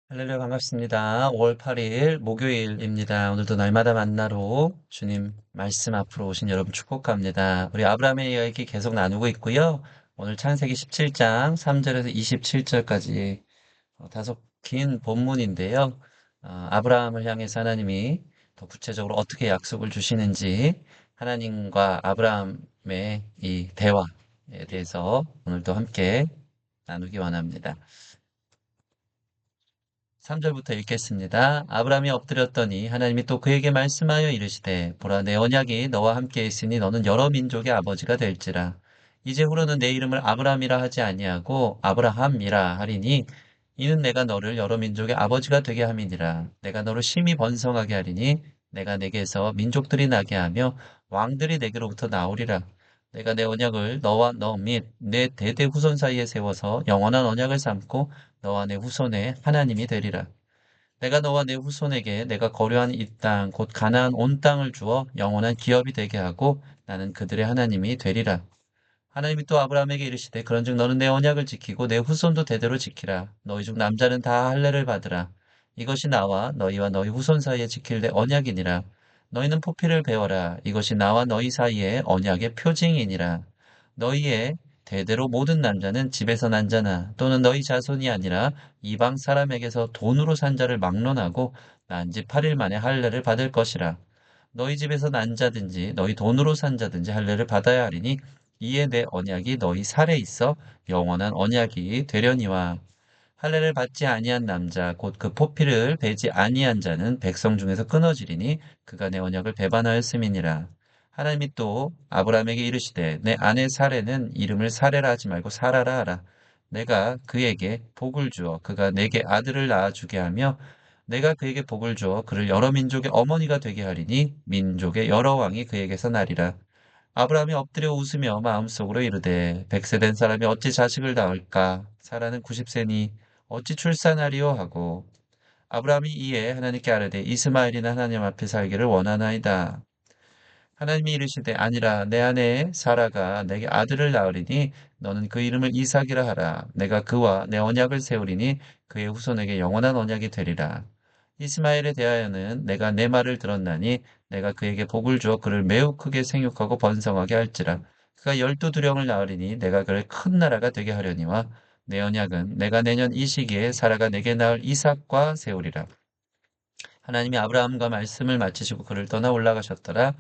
할렐루야 반갑습니다. 5월 8일 목요일입니다. 오늘도 날마다 만나러 주님 말씀 앞으로 오신 여러분 축복합니다. 우리 아브라함의 이야기 계속 나누고 있고요. 오늘 창세기 17장 3절에서 27절까지 다소 긴 본문인데요. 아브라함을 향해서 하나님이 더 구체적으로 어떻게 약속을 주시는지 하나님과 아브라함의 이 대화에 대해서 오늘도 함께 나누기 원합니다. 3절부터 읽겠습니다. 아브라함이 엎드렸더니 하나님이 또 그에게 말씀하여 이르시되 보라 내 언약이 너와 함께 있으니 너는 여러 민족의 아버지가 될지라. 이제후로는 내 이름을 아브라함이라 하지 아니하고 아브라함이라 하리니 이는 내가 너를 여러 민족의 아버지가 되게 함이니라. 내가 너를 심히 번성하게 하리니 내가 내게서 민족들이 나게 하며 왕들이 내게로부터 나오리라. 내가 내 언약을 너와 너 및 내 대대 후손 사이에 세워서 영원한 언약을 삼고 너와 내 후손의 하나님이 되리라. 내가 너와 내 후손에게 내가 거류한 이 땅, 곧 가나안 온 땅을 주어 영원한 기업이 되게 하고 나는 그들의 하나님이 되리라. 하나님이 또 아브라함에게 이르시되 그런즉 너는 내 언약을 지키고 내 후손도 대대로 지키라. 너희 중 남자는 다 할례를 받으라. 이것이 나와 너희와 너희 후손 사이에 지킬 내 언약이니라. 너희는 포피를 베어라. 이것이 나와 너희 사이에 언약의 표징이니라. 너희의 대대로 모든 남자는 집에서 난 자나 또는 너희 자손이 아니라 이방 사람에게서 돈으로 산 자를 막론하고 난 지 8일 만에 할례를 받을 것이라. 너희 집에서 난 자든지 너희 돈으로 산 자든지 할례를 받아야 하리니 이에 내 언약이 너희 살에 있어 영원한 언약이 되려니와. 할례를 받지 아니한 남자 곧 그 포피를 베지 아니한 자는 백성 중에서 끊어지리니 그가 내 언약을 배반하였음이니라. 하나님이 또 아브라함에게 이르시되 내 아내 사레는 이름을 사레라 하지 말고 사라라 하라. 내가 그에게 복을 주어 그가 내게 아들을 낳아주게 하며 내가 그에게 복을 주어 그를 여러 민족의 어머니가 되게 하리니 민족의 여러 왕이 그에게서 나리라. 아브라함이 엎드려 웃으며 마음속으로 이르되 백세 된 사람이 어찌 자식을 낳을까? 사라는 90세니 어찌 출산하리요 하고 아브라함이 이에 하나님께 아뢰되 이스마엘이나 하나님 앞에 살기를 원하나이다. 하나님이 이르시되 아니라 내 아내 사라가 내게 아들을 낳으리니 너는 그 이름을 이삭이라 하라. 내가 그와 내 언약을 세우리니 그의 후손에게 영원한 언약이 되리라. 이스마엘에 대하여는 내가 내 말을 들었나니 내가 그에게 복을 주어 그를 매우 크게 생육하고 번성하게 할지라. 그가 12두령을 낳으리니 내가 그를 큰 나라가 되게 하려니와 내 언약은 내가 내년 이 시기에 사라가 내게 낳을 이삭과 세우리라. 하나님이 아브라함과 말씀을 마치시고 그를 떠나 올라가셨더라.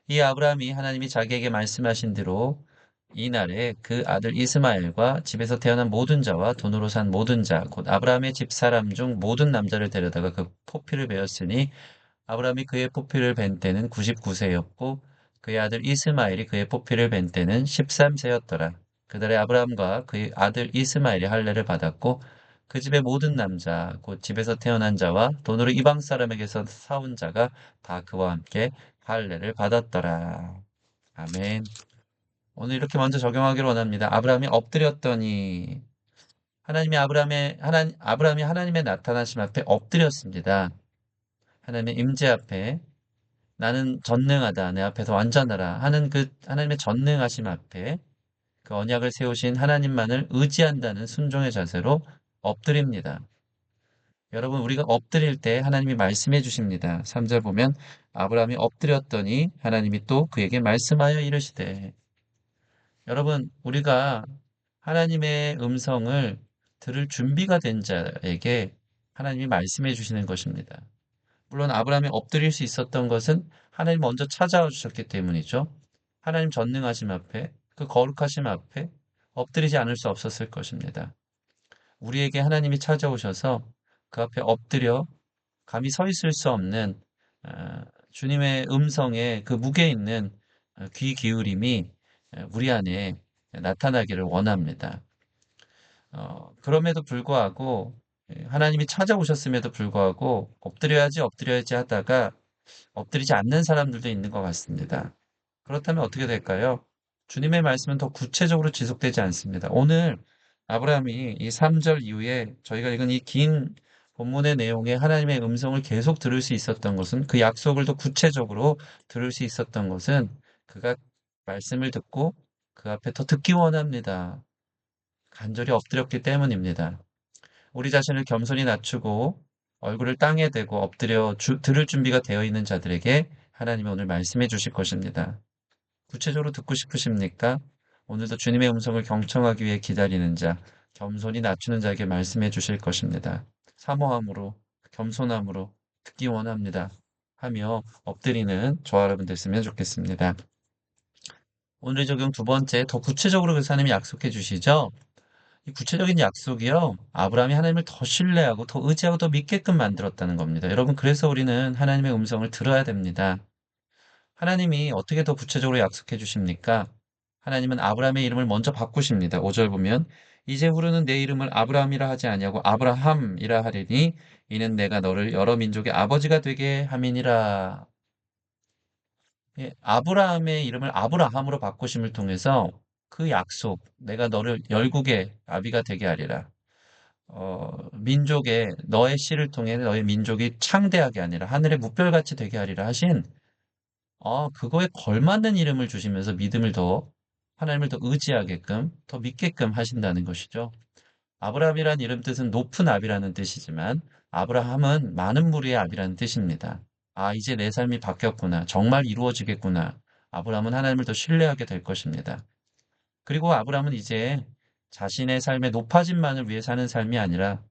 이 아브라함이 하나님이 자기에게 말씀하신 대로 이날에 그 아들 이스마엘과 집에서 태어난 모든 자와 돈으로 산 모든 자, 곧 아브라함의 집 사람 중 모든 남자를 데려다가 그 포피를 베었으니 아브라함이 그의 포피를 벤 때는 99세였고 그의 아들 이스마엘이 그의 포피를 벤 때는 13세였더라. 그달에 아브라함과 그의 아들 이스마엘이 할례를 받았고 그 집의 모든 남자, 곧 집에서 태어난 자와 돈으로 이방 사람에게서 사온 자가 다 그와 함께 할례를 받았더라. 아멘. 오늘 이렇게 먼저 적용하기를 원합니다. 아브라함이 엎드렸더니 아브라함이 하나님의 나타나심 앞에 엎드렸습니다. 하나님의 임재 앞에 나는 전능하다. 내 앞에서 완전하라 하는 그 하나님의 전능하심 앞에 그 언약을 세우신 하나님만을 의지한다는 순종의 자세로 엎드립니다. 여러분, 우리가 엎드릴 때 하나님이 말씀해 주십니다. 3절 보면 아브라함이 엎드렸더니 하나님이 또 그에게 말씀하여 이르시되. 여러분, 우리가 하나님의 음성을 들을 준비가 된 자에게 하나님이 말씀해 주시는 것입니다. 물론 아브라함이 엎드릴 수 있었던 것은 하나님 먼저 찾아와 주셨기 때문이죠. 하나님 전능하심 앞에, 그 거룩하심 앞에 엎드리지 않을 수 없었을 것입니다. 우리에게 하나님이 찾아오셔서 그 앞에 엎드려 감히 서 있을 수 없는 주님의 음성에 그 무게 있는 귀 기울임이 우리 안에 나타나기를 원합니다. 그럼에도 불구하고 하나님이 찾아오셨음에도 불구하고 엎드려야지 하다가 엎드리지 않는 사람들도 있는 것 같습니다. 그렇다면 어떻게 될까요? 주님의 말씀은 더 구체적으로 지속되지 않습니다. 오늘 아브라함이 이 3절 이후에 저희가 읽은 이 긴 본문의 내용에 하나님의 음성을 계속 들을 수 있었던 것은 그 약속을 더 구체적으로 들을 수 있었던 것은 그가 말씀을 듣고 그 앞에 더 듣기 원합니다. 간절히 엎드렸기 때문입니다. 우리 자신을 겸손히 낮추고 얼굴을 땅에 대고 엎드려 들을 준비가 되어 있는 자들에게 하나님이 오늘 말씀해 주실 것입니다. 구체적으로 듣고 싶으십니까? 오늘도 주님의 음성을 경청하기 위해 기다리는 자, 겸손히 낮추는 자에게 말씀해 주실 것입니다. 사모함으로, 겸손함으로 듣기 원합니다. 하며 엎드리는 저와 여러분 됐으면 좋겠습니다. 오늘의 적용 두 번째, 더 구체적으로 그 하나님이 약속해 주시죠? 이 구체적인 약속이요. 아브라함이 하나님을 더 신뢰하고 더 의지하고 더 믿게끔 만들었다는 겁니다. 여러분, 그래서 우리는 하나님의 음성을 들어야 됩니다. 하나님이 어떻게 더 구체적으로 약속해 주십니까? 하나님은 아브라함의 이름을 먼저 바꾸십니다. 5절 보면 이제후로는 내 이름을 아브라함이라 하지 아니하고 아브라함이라 하리니 이는 내가 너를 여러 민족의 아버지가 되게 함이니라. 예, 아브라함의 이름을 아브라함으로 바꾸심을 통해서 그 약속, 내가 너를 열국의 아비가 되게 하리라. 민족의 너의 씨를 통해 너의 민족이 창대하게 아니라 하늘의 뭇별같이 되게 하리라 하신 그거에 걸맞는 이름을 주시면서 믿음을 더 하나님을 더 의지하게끔 더 믿게끔 하신다는 것이죠. 아브라함이란 이름 뜻은 높은 압이라는 뜻이지만 아브라함은 많은 무리의 압이라는 뜻입니다. 아, 이제 내 삶이 바뀌었구나. 정말 이루어지겠구나. 아브라함은 하나님을 더 신뢰하게 될 것입니다. 그리고 아브라함은 이제 자신의 삶의 높아짐만을 위해 사는 삶이 아니라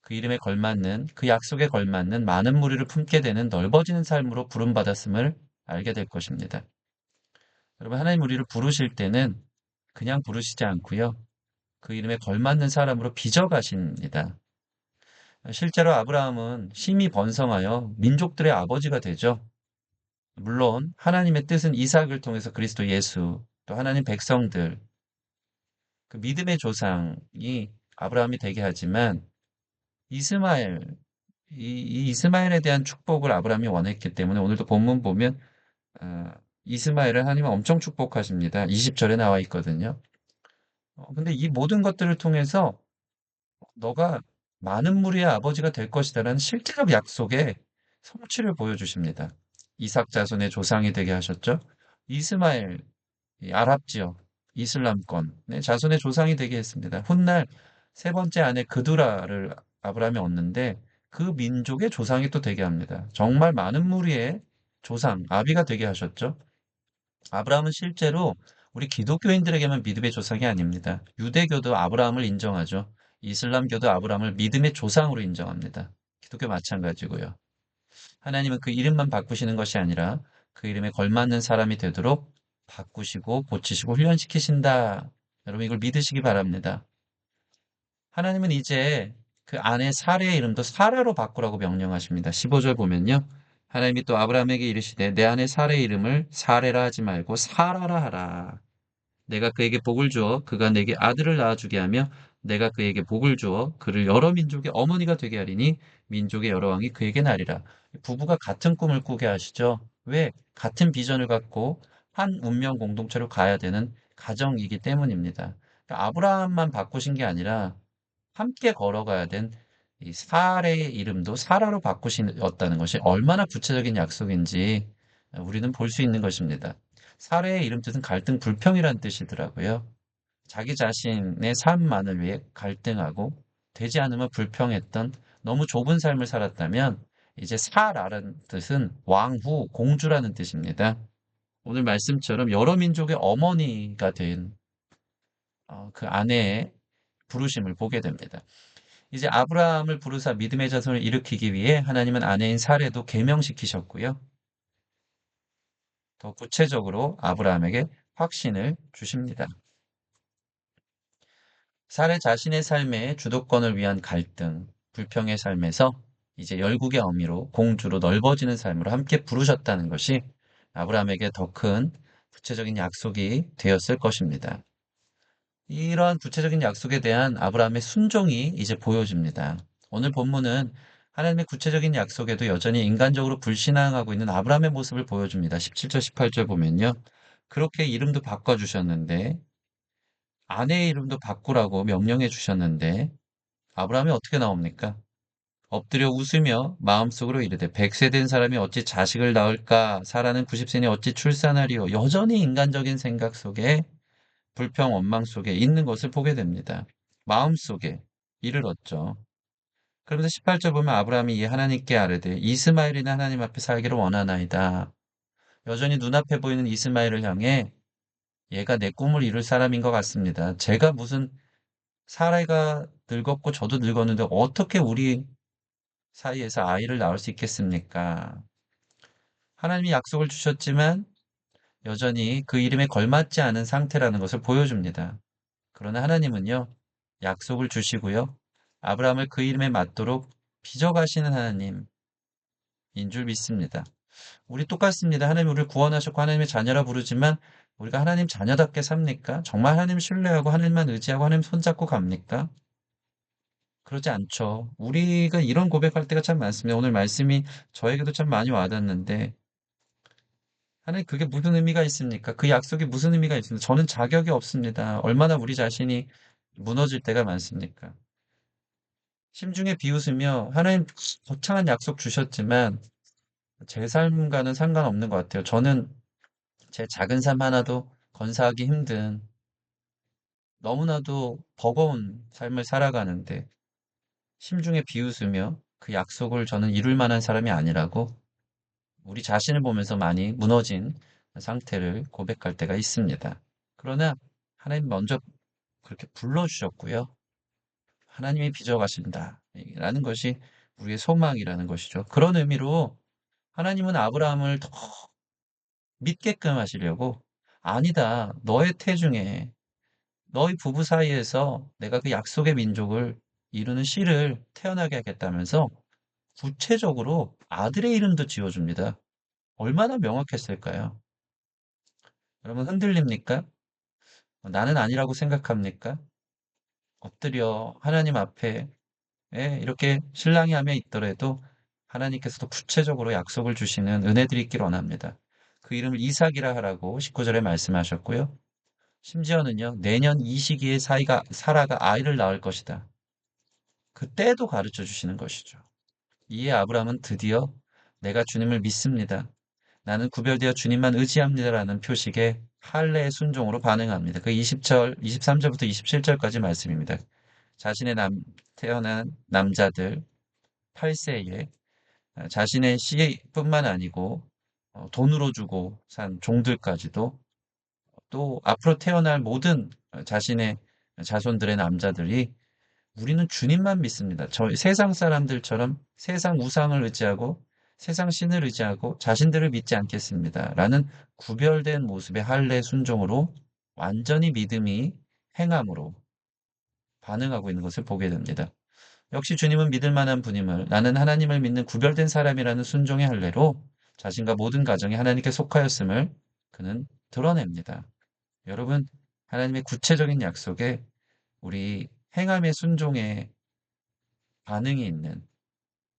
그 이름에 걸맞는 그 약속에 걸맞는 많은 무리를 품게 되는 넓어지는 삶으로 부름받았음을 알게 될 것입니다. 여러분, 하나님 우리를 부르실 때는 그냥 부르시지 않고요. 그 이름에 걸맞는 사람으로 빚어가십니다. 실제로 아브라함은 심히 번성하여 민족들의 아버지가 되죠. 물론 하나님의 뜻은 이삭을 통해서 그리스도 예수, 또 하나님 백성들, 그 믿음의 조상이 아브라함이 되게 하지만 이스마엘, 이 이스마엘에 대한 축복을 아브라함이 원했기 때문에 오늘도 본문 보면 이스마엘을 하나님은 엄청 축복하십니다. 20절에 나와 있거든요. 근데 이 모든 것들을 통해서 너가 많은 무리의 아버지가 될 것이다라는 실제적 약속의 성취를 보여주십니다. 이삭 자손의 조상이 되게 하셨죠. 이스마엘, 이 아랍 지역, 이슬람권의 자손의 조상이 되게 했습니다. 훗날 세 번째 아내 그두라를 아브라함이 얻는데 그 민족의 조상이 또 되게 합니다. 정말 많은 무리의 조상, 아비가 되게 하셨죠. 아브라함은 실제로 우리 기독교인들에게만 믿음의 조상이 아닙니다. 유대교도 아브라함을 인정하죠. 이슬람교도 아브라함을 믿음의 조상으로 인정합니다. 기독교 마찬가지고요. 하나님은 그 이름만 바꾸시는 것이 아니라 그 이름에 걸맞는 사람이 되도록 바꾸시고 고치시고 훈련시키신다. 여러분 이걸 믿으시기 바랍니다. 하나님은 이제 그 아내 사례의 이름도 사라로 바꾸라고 명령하십니다. 15절 보면요. 하나님이 또 아브라함에게 이르시되 내 아내 사례의 이름을 사레라 하지 말고 사라라 하라. 내가 그에게 복을 주어 그가 내게 아들을 낳아주게 하며 내가 그에게 복을 주어 그를 여러 민족의 어머니가 되게 하리니 민족의 여러 왕이 그에게 나리라. 부부가 같은 꿈을 꾸게 하시죠. 왜? 같은 비전을 갖고 한 운명 공동체로 가야 되는 가정이기 때문입니다. 그러니까 아브라함만 바꾸신 게 아니라 함께 걸어가야 된 이 사라의 이름도 사라로 바꾸셨다는 것이 얼마나 구체적인 약속인지 우리는 볼 수 있는 것입니다. 사례의 이름 뜻은 갈등 불평이라는 뜻이더라고요. 자기 자신의 삶만을 위해 갈등하고 되지 않으면 불평했던 너무 좁은 삶을 살았다면 이제 사라는 뜻은 왕후, 공주라는 뜻입니다. 오늘 말씀처럼 여러 민족의 어머니가 된 그 아내의 부르심을 보게 됩니다. 이제 아브라함을 부르사 믿음의 자손을 일으키기 위해 하나님은 아내인 사례도 계명시키셨고요. 더 구체적으로 아브라함에게 확신을 주십니다. 사례 자신의 삶의 주도권을 위한 갈등, 불평의 삶에서 이제 열국의 어미로 공주로 넓어지는 삶으로 함께 부르셨다는 것이 아브라함에게 더 큰 구체적인 약속이 되었을 것입니다. 이러한 구체적인 약속에 대한 아브라함의 순종이 이제 보여집니다. 오늘 본문은 하나님의 구체적인 약속에도 여전히 인간적으로 불신앙하고 있는 아브라함의 모습을 보여줍니다. 17절, 18절 보면요. 그렇게 이름도 바꿔주셨는데 아내의 이름도 바꾸라고 명령해 주셨는데 아브라함이 어떻게 나옵니까? 엎드려 웃으며 마음속으로 이르되 100세 된 사람이 어찌 자식을 낳을까? 사라는 90세니 어찌 출산하리요? 여전히 인간적인 생각 속에 불평 원망 속에 있는 것을 보게 됩니다. 마음속에 이르렀죠. 그러면서 18절 보면 아브라함이 이 하나님께 아뢰되 이스마엘이나 하나님 앞에 살기를 원하나이다. 여전히 눈앞에 보이는 이스마엘을 향해 얘가 내 꿈을 이룰 사람인 것 같습니다. 제가 무슨 사라가 늙었고 저도 늙었는데 어떻게 우리 사이에서 아이를 낳을 수 있겠습니까? 하나님이 약속을 주셨지만 여전히 그 이름에 걸맞지 않은 상태라는 것을 보여줍니다. 그러나 하나님은요, 약속을 주시고요, 아브라함을 그 이름에 맞도록 빚어가시는 하나님인 줄 믿습니다. 우리 똑같습니다. 하나님 우리를 구원하셨고 하나님의 자녀라 부르지만 우리가 하나님 자녀답게 삽니까? 정말 하나님 신뢰하고 하나님만 의지하고 하나님 손잡고 갑니까? 그러지 않죠. 우리가 이런 고백할 때가 참 많습니다. 오늘 말씀이 저에게도 참 많이 와닿는데 하나님 그게 무슨 의미가 있습니까? 그 약속이 무슨 의미가 있습니까? 저는 자격이 없습니다. 얼마나 우리 자신이 무너질 때가 많습니까? 심중에 비웃으며 하나님 거창한 약속 주셨지만 제 삶과는 상관없는 것 같아요. 저는 제 작은 삶 하나도 건사하기 힘든 너무나도 버거운 삶을 살아가는데 심중에 비웃으며 그 약속을 저는 이룰 만한 사람이 아니라고 우리 자신을 보면서 많이 무너진 상태를 고백할 때가 있습니다. 그러나 하나님 먼저 그렇게 불러주셨고요. 하나님이 빚어가신다. 라는 것이 우리의 소망이라는 것이죠. 그런 의미로 하나님은 아브라함을 더 믿게끔 하시려고 아니다. 너의 태중에 너희 부부 사이에서 내가 그 약속의 민족을 이루는 씨를 태어나게 하겠다면서 구체적으로 아들의 이름도 지어줍니다. 얼마나 명확했을까요? 여러분 흔들립니까? 나는 아니라고 생각합니까? 엎드려 하나님 앞에 이렇게 신랑이 하며 있더라도 하나님께서도 구체적으로 약속을 주시는 은혜들이 있길 원합니다. 그 이름을 이삭이라 하라고 19절에 말씀하셨고요. 심지어는요, 내년 이 시기에 사라가 아이를 낳을 것이다. 그 때도 가르쳐 주시는 것이죠. 이에 아브라함은 드디어 내가 주님을 믿습니다. 나는 구별되어 주님만 의지합니다라는 표식에 할례의 순종으로 반응합니다. 그 20절, 23절부터 27절까지 말씀입니다. 자신의 태어난 남자들 8세에 자신의 씨뿐만 아니고 돈으로 주고 산 종들까지도 또 앞으로 태어날 모든 자신의 자손들의 남자들이 우리는 주님만 믿습니다. 저희 세상 사람들처럼 세상 우상을 의지하고 세상 신을 의지하고 자신들을 믿지 않겠습니다. 라는 구별된 모습의 할례 순종으로 완전히 믿음이 행함으로 반응하고 있는 것을 보게 됩니다. 역시 주님은 믿을 만한 분임을 나는 하나님을 믿는 구별된 사람이라는 순종의 할례로 자신과 모든 가정이 하나님께 속하였음을 그는 드러냅니다. 여러분, 하나님의 구체적인 약속에 우리 행함의 순종의 반응이 있는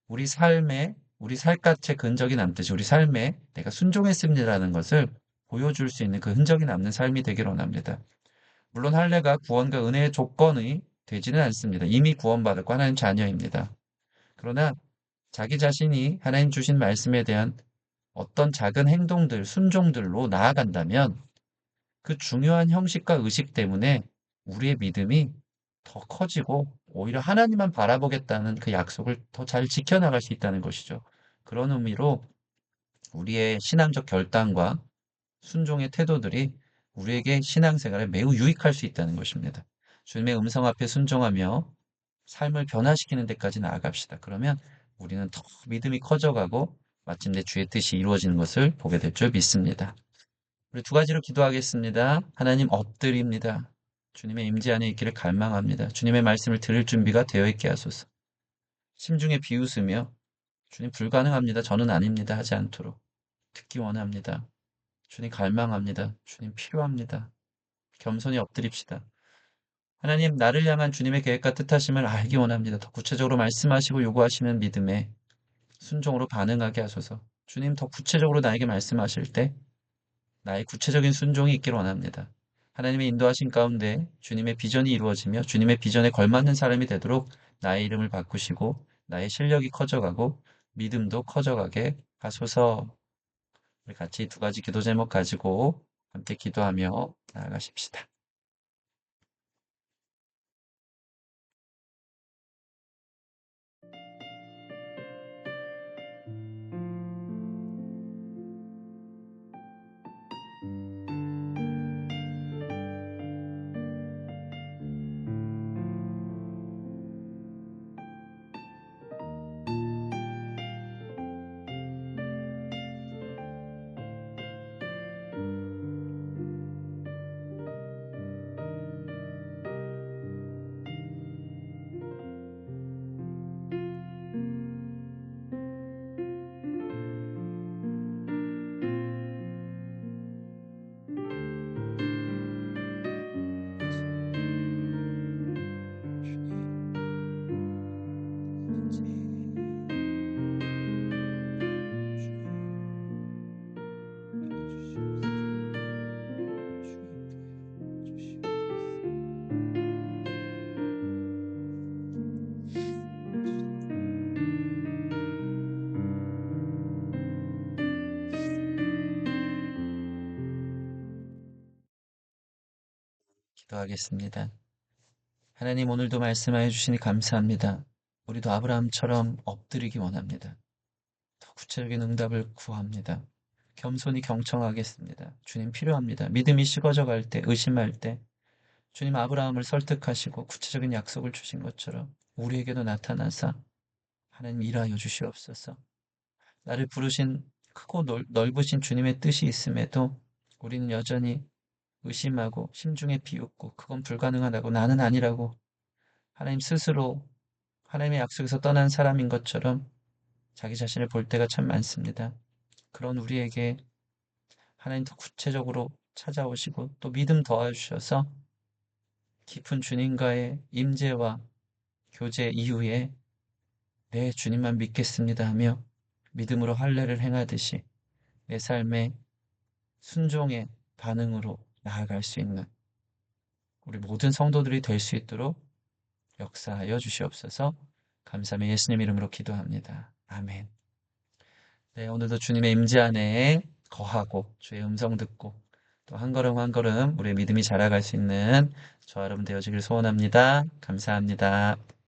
우리 삶에 우리 살갗에 그 흔적이 남듯이 우리 삶에 내가 순종했습니다라는 것을 보여줄 수 있는 그 흔적이 남는 삶이 되길 원합니다. 물론 할례가 구원과 은혜의 조건이 되지는 않습니다. 이미 구원받았고 하나님 자녀입니다. 그러나 자기 자신이 하나님 주신 말씀에 대한 어떤 작은 행동들, 순종들로 나아간다면 그 중요한 형식과 의식 때문에 우리의 믿음이 더 커지고 오히려 하나님만 바라보겠다는 그 약속을 더 잘 지켜나갈 수 있다는 것이죠. 그런 의미로 우리의 신앙적 결단과 순종의 태도들이 우리에게 신앙생활에 매우 유익할 수 있다는 것입니다. 주님의 음성 앞에 순종하며 삶을 변화시키는 데까지 나아갑시다. 그러면 우리는 더 믿음이 커져가고 마침내 주의 뜻이 이루어지는 것을 보게 될 줄 믿습니다. 우리 두 가지로 기도하겠습니다. 하나님 엎드립니다. 주님의 임재 안에 있기를 갈망합니다. 주님의 말씀을 들을 준비가 되어 있게 하소서. 심중에 비웃으며 주님 불가능합니다. 저는 아닙니다. 하지 않도록 듣기 원합니다. 주님 갈망합니다. 주님 필요합니다. 겸손히 엎드립시다. 하나님 나를 향한 주님의 계획과 뜻하심을 알기 원합니다. 더 구체적으로 말씀하시고 요구하시는 믿음에 순종으로 반응하게 하소서. 주님 더 구체적으로 나에게 말씀하실 때 나의 구체적인 순종이 있기를 원합니다. 하나님의 인도하신 가운데 주님의 비전이 이루어지며 주님의 비전에 걸맞는 사람이 되도록 나의 이름을 바꾸시고 나의 실력이 커져가고 믿음도 커져가게 하소서. 우리 같이 두 가지 기도 제목 가지고 함께 기도하며 나아가십시다. 기도하겠습니다. 하나님 오늘도 말씀하여 주시니 감사합니다. 우리도 아브라함처럼 엎드리기 원합니다. 더 구체적인 응답을 구합니다. 겸손히 경청하겠습니다. 주님 필요합니다. 믿음이 식어져 갈 때, 의심할 때 주님 아브라함을 설득하시고 구체적인 약속을 주신 것처럼 우리에게도 나타나사 하나님 일하여 주시옵소서. 나를 부르신 크고 넓으신 주님의 뜻이 있음에도 우리는 여전히 의심하고 심중에 비웃고 그건 불가능하다고 나는 아니라고 하나님 스스로 하나님의 약속에서 떠난 사람인 것처럼 자기 자신을 볼 때가 참 많습니다. 그런 우리에게 하나님 더 구체적으로 찾아오시고 또 믿음 더하셔서 깊은 주님과의 임재와 교제 이후에 내 주님만 믿겠습니다 하며 믿음으로 할례를 행하듯이 내 삶의 순종의 반응으로 나아갈 수 있는 우리 모든 성도들이 될 수 있도록 역사하여 주시옵소서. 감사함의 예수님 이름으로 기도합니다. 아멘. 네, 오늘도 주님의 임재 안에 거하고 주의 음성 듣고 또 한 걸음 한 걸음 우리의 믿음이 자라갈 수 있는 저와 여러분 되어지길 소원합니다. 감사합니다.